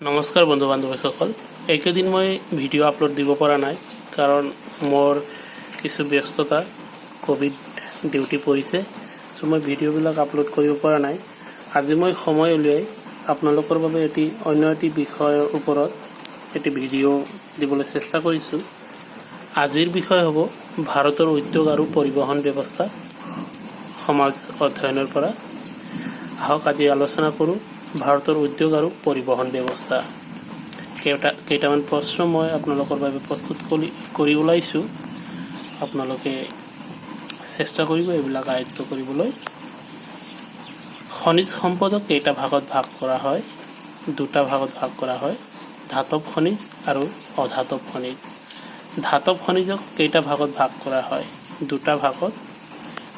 নমস্কাৰ বন্ধু বান্ধৱীসকল, এইকেইদিন মই ভিডিঅ' আপলোড দিব পৰা নাই কাৰণ মোৰ কিছু ব্যস্ততা কোভিড ডিউটি পৰিছে। চ' মই ভিডিঅ'বিলাক আপলোড কৰিব পৰা নাই। আজি মই সময় উলিয়াই আপোনালোকৰ বাবে অন্য এটি বিষয়ৰ ওপৰত এটি ভিডিঅ' দিবলৈ চেষ্টা কৰিছোঁ। আজিৰ বিষয় হ'ব ভাৰতৰ উদ্যোগ আৰু পৰিবহণ ব্যৱস্থা সমাজ অধ্যয়নৰ পৰা। আহক আজি আলোচনা কৰোঁ ভাৰতৰ উদ্যোগ আৰু পৰিবহণ ব্যৱস্থা। কেইটামান প্ৰশ্ন মই আপোনালোকৰ বাবে প্ৰস্তুত কৰি ওলাইছোঁ। আপোনালোকে চেষ্টা কৰিব এইবিলাক আয়ত্ব কৰিবলৈ। খনিজ সম্পদক কেইটা ভাগত ভাগ কৰা হয়? দুটা ভাগত ভাগ কৰা হয়, ধাতৱ খনিজ আৰু অধাতৱ খনিজ। ধাতৱ খনিজক কেইটা ভাগত ভাগ কৰা হয়? দুটা ভাগত,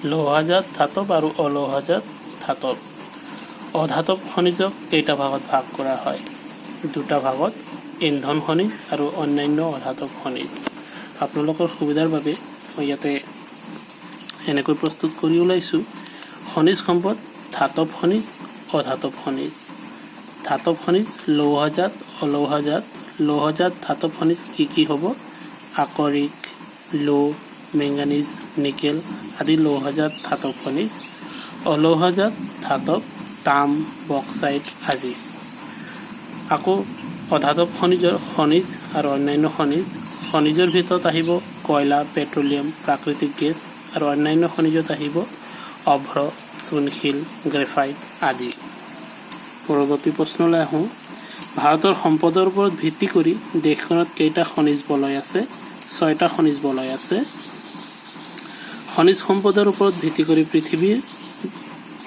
লৌহজাত ধাতৱ আৰু অলৌহজাত ধাতৱ। অধাতৱ খনিজক কেইটা ভাগত ভাগ কৰা হয়? দুটা ভাগত, ইন্ধন খনিজ আৰু অন্যান্য অধাতৱ খনিজ। আপোনালোকৰ সুবিধাৰ বাবে মই ইয়াতে এনেকৈ প্ৰস্তুত কৰি ওলাইছোঁ। খনিজ সম্পদ, ধাতৱ খনিজ, অধাতৱ খনিজ। ধাতৱ খনিজ লৌহজাত, অলৌহজাত। লৌহজাত ধাতৱ খনিজ কি হ'ব? আকৰিক, লৌহ, মেংগানিজ, নিকেল আদি লৌহজাত ধাতৱ খনিজ। অলৌহজাত ধাতৱ তাম, বক্সাইট আদি। আকৌ অধাতৱ খনিজৰ খনিজ আৰু অন্যান্য খনিজ। খনিজৰ ভিতৰত আহিব কয়লা, পেট্ৰলিয়াম, প্ৰাকৃতিক গেছ আৰু অন্যান্য খনিজত আহিব অভ্ৰ, চূণশিল, গ্ৰেফাইট আদি। পৰৱৰ্তী প্ৰশ্নলৈ আহোঁ। ভাৰতৰ সম্পদৰ ওপৰত ভিত্তি কৰি দেশখনত কেইটা খনিজ বলয় আছে? 6টা খনিজ বলয় আছে। খনিজ সম্পদৰ ওপৰত ভিত্তি কৰি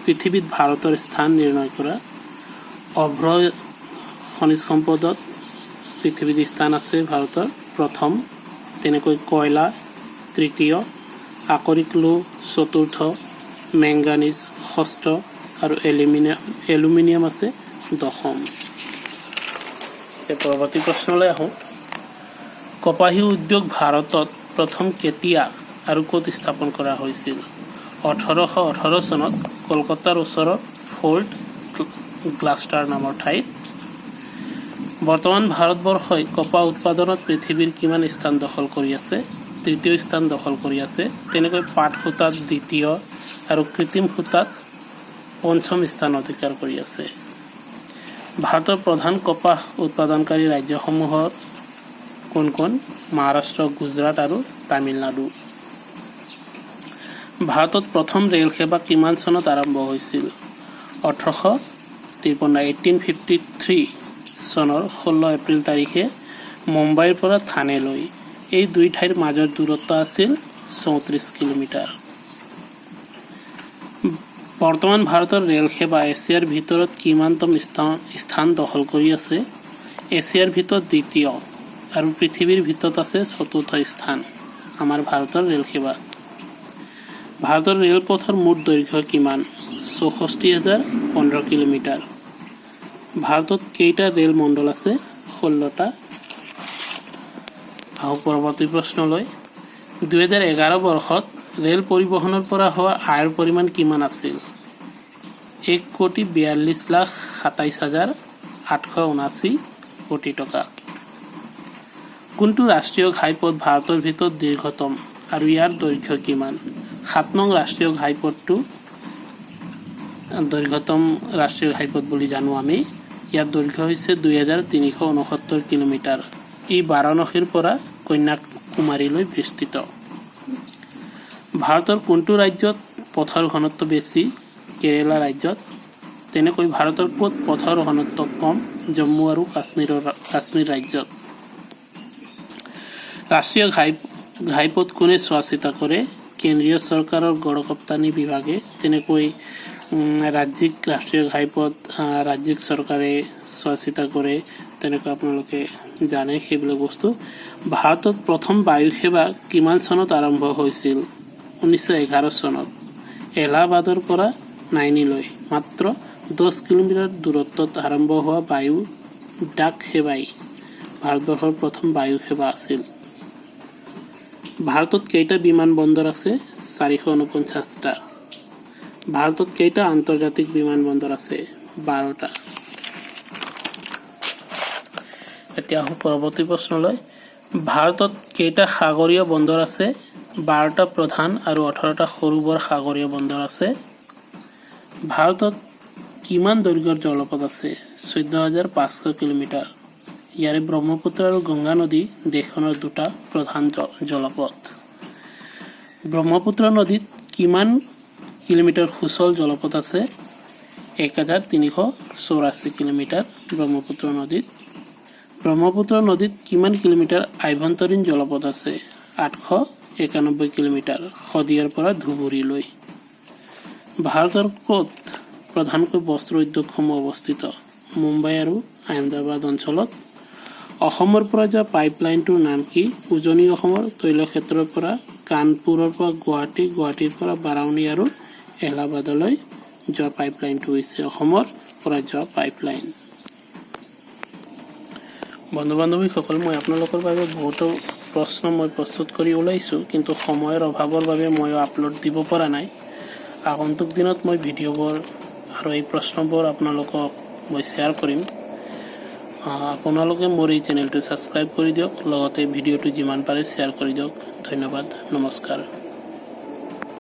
পৃথিৱীত ভাৰতৰ স্থান নিৰ্ণয় কৰা। অভ্ৰ খনিজ সম্পদত পৃথিৱীত স্থান আছে ভাৰতৰ প্ৰথম, তেনেকৈ কয়লা তৃতীয়, আকৰিক লৌহ চতুৰ্থ, মেংগানিজ ষষ্ঠ আৰু এলুমিনিয়াম আছে দশম। পৰৱৰ্তী প্ৰশ্নলৈ আহোঁ। কপাহী উদ্যোগ ভাৰতত প্ৰথম কেতিয়া আৰু ক'ত স্থাপন কৰা হৈছিল? 1818 চনত কলকাতাৰ ওচৰত ফৰ্ট গ্লাষ্টাৰ নামৰ ঠাইত। বৰ্তমান ভাৰতবৰ্ষই কপাহ উৎপাদনত পৃথিৱীৰ কিমান স্থান দখল কৰি আছে? তৃতীয় স্থান দখল কৰি আছে। তেনেকৈ পাট সূতাত দ্বিতীয় আৰু কৃত্ৰিম সূতাত পঞ্চম স্থান অধিকাৰ কৰি আছে। ভাৰতৰ প্ৰধান কপাহ উৎপাদনকাৰী ৰাজ্যসমূহৰ কোন কোন? মহাৰাষ্ট্ৰ, গুজৰাট আৰু তামিলনাডু। ভাৰতত প্ৰথম ৰেল সেৱা কিমান চনত আৰম্ভ হৈছিল? 1853 চনৰ 16 এপ্ৰিল তাৰিখে মুম্বাইৰ পৰা থানেলৈ। এই দুই ঠাইৰ মাজৰ দূৰত্ব আছিল 34 কিলোমিটাৰ। বৰ্তমান ভাৰতৰ ৰেল সেৱা এছিয়াৰ ভিতৰত কিমানতম স্থান দখল কৰি আছে? এছিয়াৰ ভিতৰত দ্বিতীয় আৰু পৃথিৱীৰ ভিতৰত আছে চতুৰ্থ স্থান আমাৰ ভাৰতৰ ৰেল সেৱা। ভাৰতৰ ৰেলপথৰ মুঠ দৈৰ্ঘ্য কিমান? 64,015 কিলোমিটাৰ। ভাৰতত কেইটা ৰেল মণ্ডল আছে? 16টা। আহক পৰৱৰ্তী প্ৰশ্নলৈ। 2011 বৰ্ষত ৰেল পৰিবহণৰ পৰা হোৱা আয়ৰ পৰিমাণ কিমান আছিল? 1,42,27,879 কোটি টকা। কোনটো ৰাষ্ট্ৰীয় ঘাইপথ ভাৰতৰ ভিতৰত দীৰ্ঘতম আৰু ইয়াৰ দৈৰ্ঘ্য কিমান? 7 নং ৰাষ্ট্ৰীয় ঘাইপথটো দৈৰ্ঘ্যতম ৰাষ্ট্ৰীয় ঘাইপথ বুলি জানো আমি। ইয়াৰ দৈৰ্ঘ্য হৈছে 2,369 কিলোমিটাৰ। ই বাৰাণসীৰ পৰা কন্যাকুমাৰীলৈ বিস্তৃত। ভাৰতৰ কোনটো ৰাজ্যত পথৰ ঘনত্ব বেছি? কেৰেলা ৰাজ্যত। তেনেকৈ ভাৰতৰ ক'ত পথৰ ঘনত্ব কম? জম্মু আৰু কাশ্মীৰ ৰাজ্যত। ৰাষ্ট্ৰীয় ঘাইপথ কোনে চোৱা চিতা কৰে? কেন্দ্ৰীয় চৰকাৰৰ গড়কপ্তানি বিভাগে। তেনেকৈ ৰাষ্ট্ৰীয় ঘাইপথ ৰাজ্যিক চৰকাৰে চোৱা চিতা কৰে। তেনেকৈ আপোনালোকে জানে সেইবিলাক বস্তু। ভাৰতত প্ৰথম বায়ু সেৱা কিমান চনত আৰম্ভ হৈছিল? 1911 চনত। এলাহাবাদৰ পৰা নাইনীলৈ মাত্ৰ 10 কিলোমিটাৰ দূৰত্বত আৰম্ভ হোৱা বায়ু ডাক সেৱাই ভাৰতবৰ্ষৰ প্ৰথম বায়ু সেৱা আছিল। ভাৰতত কেইটা বিমান বন্দৰ আছে? 449টা। ভাৰতত কেইটা আন্তৰ্জাতিক বিমান বন্দৰ আছে? 12টা। এতিয়া পৰৱৰ্তী প্ৰশ্নলৈ ভাৰতত কেইটা সাগৰীয় বন্দৰ আছে 12টা প্ৰধান আৰু 18টা সৰু বৰ সাগৰীয় বন্দৰ আছে ভাৰতত কিমান দৈৰ্ঘ্যৰ জলপথ আছে 14500 কিলোমিটাৰ ইয়াৰে ব্ৰহ্মপুত্ৰ আৰু গংগা নদী দেশখনৰ দুটা প্ৰধান জলপথ ব্ৰহ্মপুত্ৰ নদীত কিমান কিলোমিটাৰ সুচল জলপথ আছে 1384 কিলোমিটাৰ ব্ৰহ্মপুত্ৰ নদীত কিমান কিলোমিটাৰ আভ্যন্তৰীণ জলপথ আছে 891 কিলোমিটাৰ শদিয়াৰ পৰা ধুবুৰীলৈ ভাৰতৰ ক'ত প্ৰধানকৈ বস্ত্ৰ উদ্যোগসমূহ অৱস্থিত মুম্বাই আৰু আহমেদাবাদ অঞ্চলত অসমৰ পৰা যোৱা পাইপলাইনটোৰ নাম কি উজনি অসমৰ তৈলক্ষেত্ৰৰ পৰা কানপুৰৰ পৰা গুৱাহাটীৰ পৰা বাৰাউনী আৰু এলাহাবাদলৈ যোৱা পাইপলাইনটো হৈছে অসমৰ পৰা যোৱা পাইপলাইন বন্ধু বান্ধৱীসকল মই আপোনালোকৰ বাবে বহুতো প্ৰশ্ন মই প্ৰস্তুত কৰি ওলাইছোঁ কিন্তু সময়ৰ অভাৱৰ বাবে মই আপলোড দিব পৰা নাই আগন্তুক দিনত মই ভিডিঅ'বোৰ আৰু এই প্ৰশ্নবোৰ আপোনালোকক মই শ্বেয়াৰ কৰিম আপোনালোকে মোৰ এই চেনেলটো ছাবস্ক্ৰাইব কৰি দিয়ক লগতে ভিডিঅ'টো যিমান পাৰে শ্বেয়াৰ কৰি দিয়ক ধন্যবাদ নমস্কাৰ